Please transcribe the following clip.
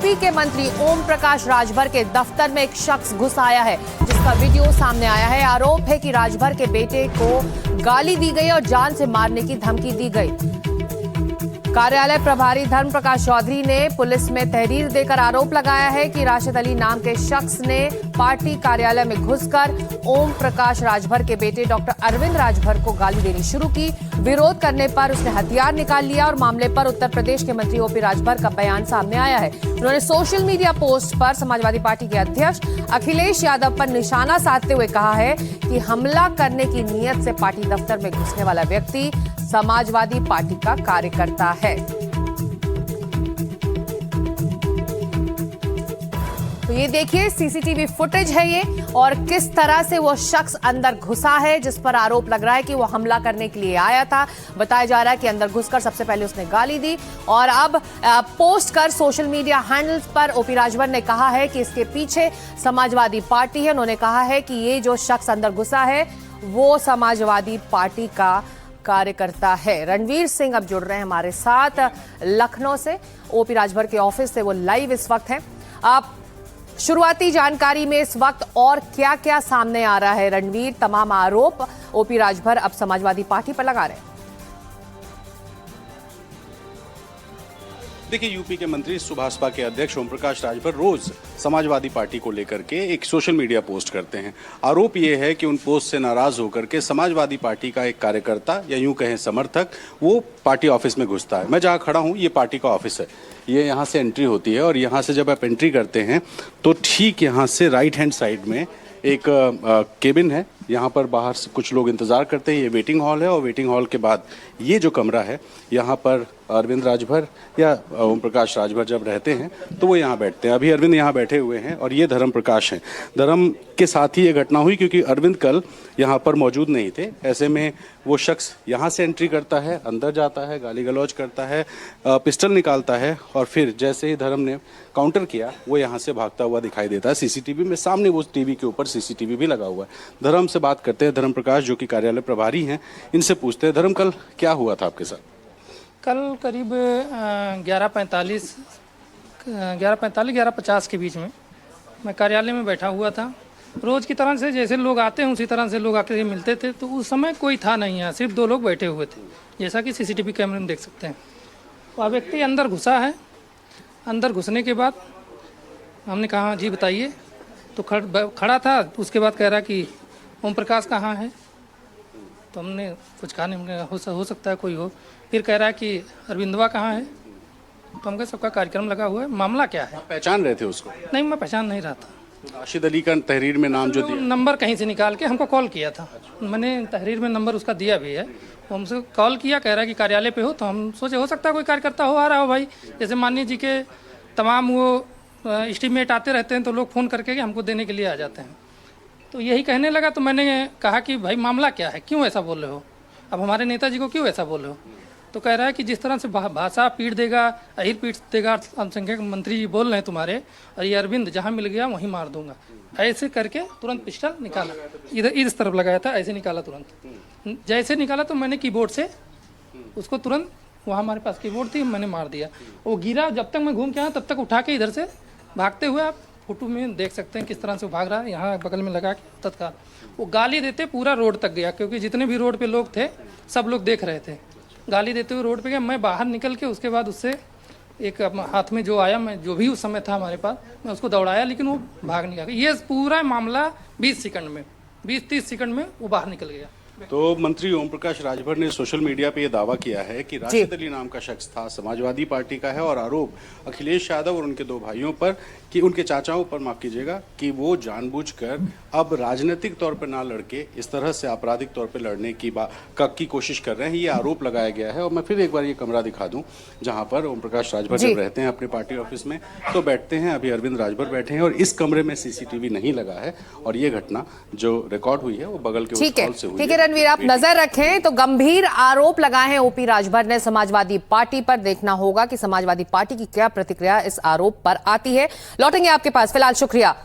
UP के मंत्री ओम प्रकाश राजभर के दफ्तर में एक शख्स घुस आया है, जिसका वीडियो सामने आया है। आरोप है कि राजभर के बेटे को गाली दी गई और जान से मारने की धमकी दी गई। कार्यालय प्रभारी धर्म प्रकाश चौधरी ने पुलिस में तहरीर देकर आरोप लगाया है कि राशिद अली नाम के शख्स ने पार्टी कार्यालय में घुसकर ओम प्रकाश राजभर के बेटे डॉक्टर अरविंद राजभर को गाली देनी शुरू की। विरोध करने पर उसने हथियार निकाल लिया और मामले पर उत्तर प्रदेश के मंत्री ओपी राजभर का बयान सामने आया है। उन्होंने सोशल मीडिया पोस्ट पर समाजवादी पार्टी के अध्यक्ष अखिलेश यादव पर निशाना साधते हुए कहा है कि हमला करने की नीयत से पार्टी दफ्तर में घुसने वाला व्यक्ति समाजवादी पार्टी का कार्यकर्ता है। तो ये देखिए सीसीटीवी फुटेज है ये, और किस तरह से वो शख्स अंदर घुसा है जिस पर आरोप लग रहा है कि वो हमला करने के लिए आया था। बताया जा रहा है कि अंदर घुसकर सबसे पहले उसने गाली दी और अब पोस्ट कर सोशल मीडिया हैंडल्स पर ओपी राजभर ने कहा है कि इसके पीछे समाजवादी पार्टी है। उन्होंने कहा है कि ये जो शख्स अंदर घुसा है वो समाजवादी पार्टी का कार्यकर्ता है। रणवीर सिंह अब जुड़ रहे हैं हमारे साथ लखनऊ से, ओपी राजभर के ऑफिस से वो लाइव इस वक्त हैं। आप शुरुआती जानकारी में इस वक्त और क्या क्या सामने आ रहा है रणवीर? तमाम आरोप ओपी राजभर अब समाजवादी पार्टी पर लगा रहे हैं। देखिए, यूपी के मंत्री सुभाषपा के अध्यक्ष ओम प्रकाश राजभर रोज समाजवादी पार्टी को लेकर के एक सोशल मीडिया पोस्ट करते हैं। आरोप ये है कि उन पोस्ट से नाराज होकर के समाजवादी पार्टी का एक कार्यकर्ता या यूं कहें समर्थक वो पार्टी ऑफिस में घुसता है। मैं जहां खड़ा हूं ये पार्टी का ऑफिस है, ये यहाँ से एंट्री होती है और यहाँ से जब आप एंट्री करते हैं तो ठीक यहाँ से राइट हैंड साइड में एक केबिन है। यहाँ पर बाहर से कुछ लोग इंतज़ार करते हैं। ये वेटिंग हॉल है और वेटिंग हॉल के बाद ये जो कमरा है यहाँ पर अरविंद राजभर या ओम प्रकाश राजभर जब रहते हैं तो वो यहाँ बैठते हैं। अभी अरविंद यहाँ बैठे हुए हैं और ये धर्म प्रकाश हैं। धर्म के साथ ही ये घटना हुई क्योंकि अरविंद कल यहाँ पर मौजूद नहीं थे। ऐसे में वो शख्स यहाँ से एंट्री करता है, अंदर जाता है, गाली गलौज करता है, पिस्टल निकालता है और फिर जैसे ही धर्म ने काउंटर किया वो यहाँ से भागता हुआ दिखाई देता है। सीसीटीवी में सामने वो टीवी के ऊपर सीसीटीवी भी लगा हुआ है। धर्म से बात करते हैं। धर्म प्रकाश जो कि कार्यालय प्रभारी हैं, इनसे पूछते हैं। धर्म, कल क्या हुआ था आपके साथ? कल करीब 11:50 के बीच में मैं कार्यालय में बैठा हुआ था। रोज़ की तरह से जैसे लोग आते हैं उसी तरह से लोग आके मिलते थे। तो उस समय कोई था नहीं यहाँ, सिर्फ 2 लोग बैठे हुए थे, जैसा कि सीसीटीवी कैमरे में देख सकते हैं। वह व्यक्ति अंदर घुसा है। अंदर घुसने के बाद हमने कहा जी बताइए, तो खड़ा था। उसके बाद कह रहा कि ओम प्रकाश कहाँ है? तो हमने कुछ कहा नहीं, हो सकता है कोई हो। फिर कह रहा है कि अरविंदवा कहाँ है? तो हम कहे सबका कार्यक्रम लगा हुआ है, मामला क्या है? पहचान रहे थे उसको? नहीं, मैं पहचान नहीं रहा था। राशिद अली का तहरीर में नाम जो दिया, नंबर कहीं से निकाल के हमको कॉल किया था। मैंने तहरीर में नंबर उसका दिया भी है। वो हमसे कॉल किया, कह रहा है कि कार्यालय पे हो। तो हम सोचे हो सकता है कोई कार्यकर्ता हो, आ रहा हो भाई। जैसे माननीय जी के तमाम वो एस्टीमेट आते रहते हैं तो लोग फ़ोन करके हमको देने के लिए आ जाते हैं। तो यही कहने लगा। तो मैंने कहा कि भाई मामला क्या है, क्यों ऐसा बोल रहे हो? अब हमारे नेताजी को क्यों ऐसा बोल रहे हो? तो कह रहा है कि जिस तरह से भाषा पीट देगा, अहिर पीट देगा, अल्पसंख्यक मंत्री जी बोल रहे हैं तुम्हारे, और ये अरविंद जहाँ मिल गया वहीं मार दूंगा। ऐसे करके तुरंत पिस्टल निकाला, इधर इस तरफ लगाया था, ऐसे निकाला तुरंत। जैसे निकाला तो मैंने कीबोर्ड से उसको तुरंत, वहाँ हमारे पास कीबोर्ड थी, मैंने मार दिया। वो गिरा। जब तक मैं घूम के आया तब तक उठा के इधर से भागते हुए, आप फोटो में देख सकते हैं किस तरह से भाग रहा है। यहाँ बगल में लगा के तत्काल वो गाली देते पूरा रोड तक गया, क्योंकि जितने भी रोड पे लोग थे सब लोग देख रहे थे। गाली देते हुए रोड पे गया। मैं बाहर निकल के उसके बाद उससे एक हाथ में जो आया, मैं जो भी उस समय था हमारे पास, मैं उसको दौड़ाया, लेकिन वो भाग नहीं गया। ये पूरा मामला 20 सेकंड में, 20-30 सेकंड में वो बाहर निकल गया। तो मंत्री ओम प्रकाश राजभर ने सोशल मीडिया पे ये दावा किया है कि राशिद अली नाम का शख्स था, समाजवादी पार्टी का है, और आरोप अखिलेश यादव और उनके 2 भाइयों पर, कि उनके चाचाओं पर, माफ कीजिएगा, कि वो जानबूझकर अब राजनीतिक तौर पर ना लड़के इस तरह से आपराधिक तौर पर लड़ने की कोशिश कर रहे हैं। ये आरोप लगाया गया है। और मैं फिर एक बार ये कमरा दिखा दूं जहां पर ओम प्रकाश राजभर जब रहते हैं अपने पार्टी ऑफिस में तो बैठते हैं। अभी अरविंद राजभर बैठे हैं और इस कमरे में सीसीटीवी नहीं लगा है और ये घटना जो रिकॉर्ड हुई है वो बगल के उस हॉल से हुई है। ठीक है रणवीर, आप नजर रखें। तो गंभीर आरोप लगाए हैं ओपी राजभर ने समाजवादी पार्टी पर। देखना होगा कि समाजवादी पार्टी की क्या प्रतिक्रिया इस आरोप पर आती है। लौटेंगे आपके पास, फिलहाल शुक्रिया।